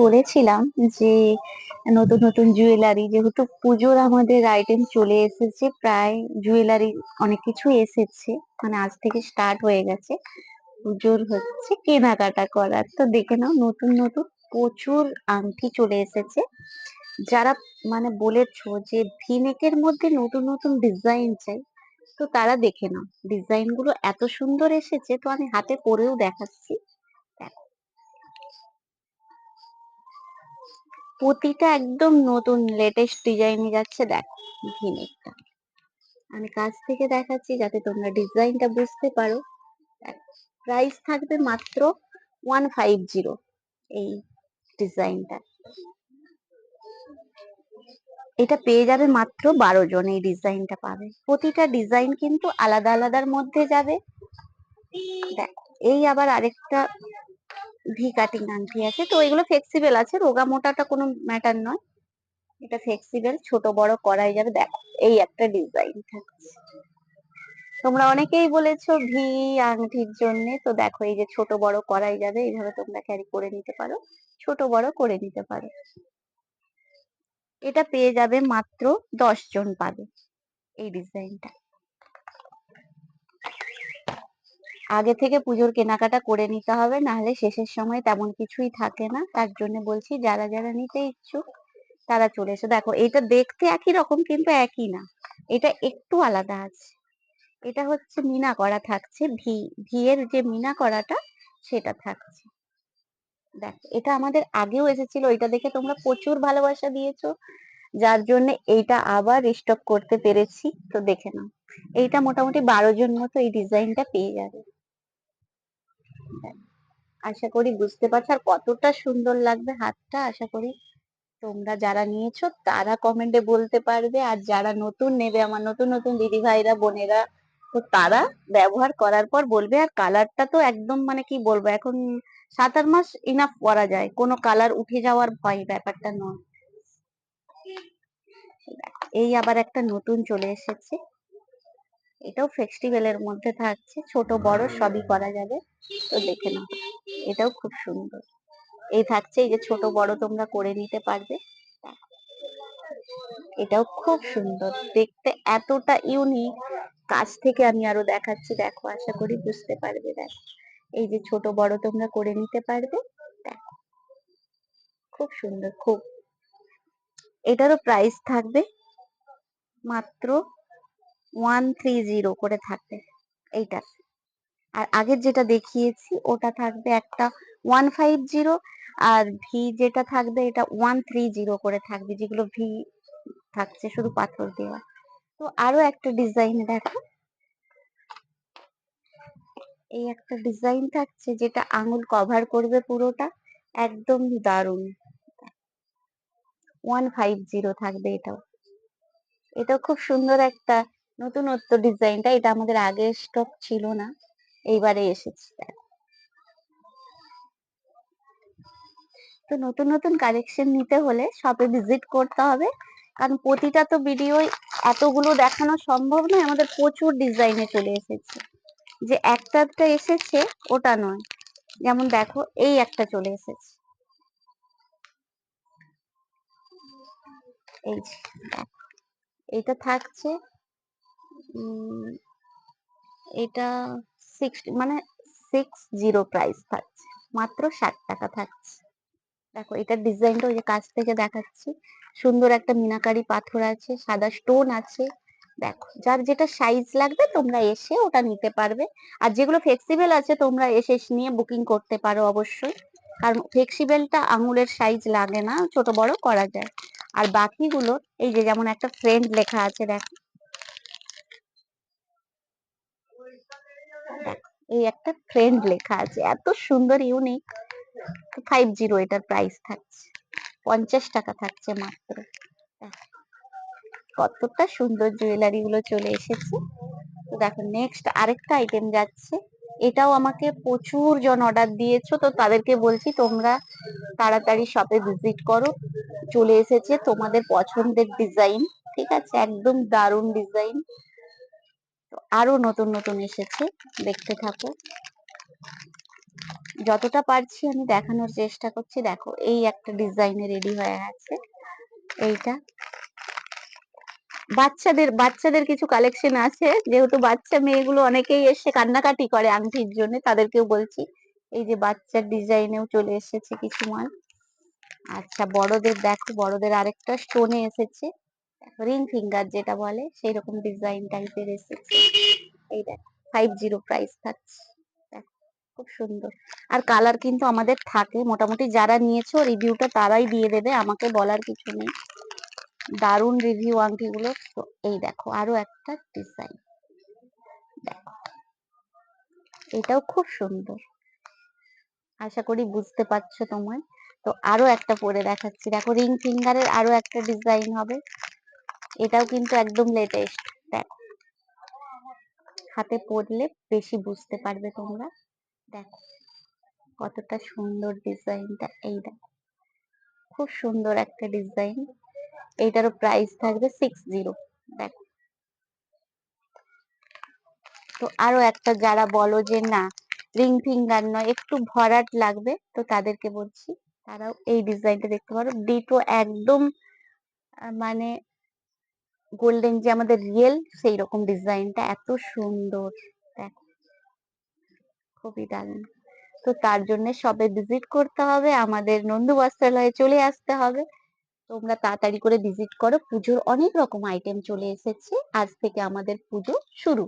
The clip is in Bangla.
বলেছিলাম যে নতুন নতুন জুয়েলারি, যেহেতু পুজোর আমাদের আইটেম চলে এসেছে, প্রায় জুয়েলারি অনেক কিছু এসেছে, মানে আজ থেকে স্টার্ট হয়ে গেছে পুজোর হচ্ছে কেনাকাটা করার। তো দেখে নাও, নতুন নতুন প্রচুর আংটি চলে এসেছে। যারা মানে বলেছো যে ভিনেকের মধ্যে নতুন নতুন ডিজাইন চাই, তো তারা দেখে নাও, ডিজাইন গুলো এত সুন্দর এসেছে, তো আমি হাতে পরেও দেখাচ্ছি। দেখো, প্রতিটা একদম নতুন লেটেস্ট ডিজাইনে যাচ্ছে। দেখো ভিনেকটা আমি কাছ থেকে দেখাচ্ছি যাতে তোমরা ডিজাইনটা বুঝতে পারো। প্রাইস থাকবে মাত্র 150। এই ডিজাইনটা, এটা পেয়ে যাবে মাত্র 12 জন। এই ডিজাইনটা পাবে, প্রতিটা ডিজাইন কিন্তু আলাদা আলাদার মধ্যে যাবে। দেখো, এই আবার আরেকটা ভি কাটিং আংটি আছে, তো এগুলো ফ্লেক্সিবল আছে, রোগা মোটাটা কোনো ম্যাটার নয়। এটা ফ্লেক্সিবল, ছোট বড় করাই যাবে। দেখো, এই একটা ডিজাইন থাকছে। তোমরা অনেকেই বলেছো ভি আংটির জন্য, তো দেখো এই যে ছোট বড় করাই যাবে, এইভাবে তোমরা ক্যারি করে নিতে পারো, ছোট বড় করে নিতে পারো। এটা পেয়ে যাবে মাত্র 10 জন পাবে এই ডিজাইনটা। আগে থেকে পুজোর কেনাকাটা করে নিতে হবে, নাহলে শেষের সময় তেমন কিছুই থাকে না। তার জন্য বলছি, যারা যারা নিতে ইচ্ছুক তারা চলে এসো। দেখো, এটা দেখতে একই রকম কিন্তু একই না, এটা একটু আলাদা আছে। এটা হচ্ছে মিনা করা থাকছে, ভি ভি এর যে মিনা করাটা সেটা থাকছে। দেখ, এটা আমাদের আগেও এসেছিল, এটা দেখে তোমরা প্রচুর ভালোবাসা দিয়েছো, যার জন্য এইটা আবার স্টক করতে পেরেছি। তো দেখে নাও, এইটা মোটামুটি 12 জন মতো এই ডিজাইনটা পেয়ে যাবে। দেখ, আশা করি বুঝতে পারছো আর কতটা সুন্দর লাগবে হাতটা। আশা করি তোমরা যারা নিয়েছো তারা কমেন্টে বলতে পারবে, আর যারা নতুন নেবে, আমার নতুন নতুন দিদি ভাইরা বোনেরা, তো তারা ব্যবহার করার পর বলবে। আর কালারটা তো একদম মানে কি বলবো, এখন 7-8 মাস ইনাফ পরা যায়, কোনো কালার উঠে যাওয়ার ভয় ব্যাপারটা নয়। এই আবার একটা নতুন চলে এসেছে, এটাও ফেস্টিভ্যালের মধ্যে থাকছে, ছোট বড় সবই করা যাবে। তো দেখে নাও, এটাও খুব সুন্দর। এই থাকছে, এই যে ছোট বড় তোমরা করে নিতে পারবে। এটাও খুব সুন্দর দেখতে, এতটা ইউনিক। কাছ থেকে আমি আরো দেখাচ্ছি, দেখো, আশা করি বুঝতে পারবে। দেখো, এই যে ছোট বড় তোমরা করে নিতে পারবে। দেখো, খুব সুন্দর, খুব। এটারও প্রাইস থাকবে মাত্র 130 করে থাকবে এইটার। আর আগের যেটা দেখিয়েছি ওটা থাকবে একটা 150, আর ভি যেটা থাকবে এটা 130 করে থাকবে, যেগুলো ভি থাকছে শুধু পাথর দেওয়া। তো আরো একটা ডিজাইন দেখো, এই একটা ডিজাইন থাকছে যেটা আঙুল কভার করবে পুরোটা, একদম দারুণ। 150 থাকবে এটাও। এটাও খুব সুন্দর একটা নতুনত্ব ডিজাইনটা, এটা আমাদের আগে স্টক ছিল না, এইবারে এসেছে। তো নতুন নতুন কালেকশন নিতে হলে শপে ভিজিট করতে হবে, কারণ প্রতিটা তো ভিডিও এতগুলো দেখানো সম্ভব নয়, আমাদের প্রচুর ডিজাইনে চলে এসেছে। যে একটা একটা এসেছে ওটা নয়, যেমন দেখো এই একটা চলে এসেছে, এই যে দেখো, এটা থাকছে এটা 60 প্রাইস থাকছে, মাত্র 60 টাকা থাকছে। দেখো, এটার ডিজাইনটা ওই যে কাছ থেকে দেখাচ্ছি, সুন্দর একটা মিনাকারি পাথর আছে, সাদা স্টোন আছে। দেখো, যার যেটা সাইজ লাগবে তোমরা এসে ওটা নিতে পারবে। আর যেগুলো ফ্লেক্সিবল আছে তোমরা এসে নিয়ে বুকিং করতে পারো অবশ্যই, কারণ ফ্লেক্সিবলটা আঙুলের সাইজ লাগে না, ছোট বড় করা যায়। আর বাকিগুলো, এই যে যেমন একটা ফ্রেন্ড লেখা আছে, দেখো, এই একটা ফ্রেন্ড লেখা আছে, এত সুন্দর ইউনিক। 50 এটার প্রাইস থাকছে, 50 টাকা থাকছে মাত্র। কতটা সুন্দর জুয়েলারি গুলো চলে এসেছে। তো দেখো, নেক্সট আরেকটা আইটেম যাচ্ছে, এটাও আমাকে প্রচুর জন অর্ডার দিয়েছো, তো তাদেরকে বলছি তোমরা তাড়াতাড়ি শপে ভিজিট করো। চলে এসেছে তোমাদের পছন্দের ডিজাইন, ঠিক আছে, একদম দারুণ ডিজাইন। তো আরো নতুন নতুন এসেছে, দেখতে থাকো। যতটা পারছি আমি দেখানোর চেষ্টা করছি। দেখো এই একটা ডিজাইনে রেডি হয়ে গেছে এইটা। বাচ্চাদের কিছু কালেকশন আছে, যেহেতু বাচ্চা মেয়েগুলো অনেকেই এসে কান্নাকাটি করে আংটির জন্য, তাদেরকেও বলছি এই যে বাচ্চার ডিজাইনেও চলে এসেছে কিছু মাল। আচ্ছা বড়দের দেখো, বড়দের আরেকটা স্টোনে এসেছে, রিং ফিঙ্গার যেটা বলে সেই রকম ডিজাইন টাইপের এসেছে। এই দেখো 50 প্রাইস থাকছে। দেখো, খুব সুন্দর। আর কালার কিন্তু আমাদের থাকে মোটামুটি, যারা নিয়েছো রিভিউটা তারাই দিয়ে দেবে, আমাকে বলার কিছু নেই। দারুন রিভিউ আংটিগুলো। তো এই দেখো আরো একটা ডিজাইন, দেখো এটাও খুব সুন্দর, আশা করি বুঝতে পারছো তোমার। তো আরো একটা পরে দেখাচ্ছি, দেখো রিং ফিঙ্গারের আরো একটা ডিজাইন হবে, এটাও কিন্তু একদম লেটেস্ট। দেখো হাতে পরলে বেশি বুঝতে পারবে তোমরা। দেখো কতটা সুন্দর ডিজাইনটা, এই দেখো খুব সুন্দর একটা ডিজাইন। এইটারও প্রাইস থাকবে 60। দেখো, তো আরো একটা, যারা বলো যে না রিং ফিঙ্গার নয় একটু ভরাট লাগবে, তো তাদেরকে বলছি তারাও এই ডিজাইনটা দেখতে পারো। ডিটো একদম মানে গোল্ডেন যে আমাদের রিয়েল সেই রকম ডিজাইনটা, এত সুন্দর। দেখো খুবই দারুণ। তো তার জন্য সবে ভিজিট করতে হবে, আমাদের নন্দু বস্ত্রালয়ে চলে আসতে হবে। তোমরা তাড়াতাড়ি করে ভিজিট করো, পুজোর অনেক রকম আইটেম চলে এসেছে, আজ থেকে আমাদের পুজো শুরু।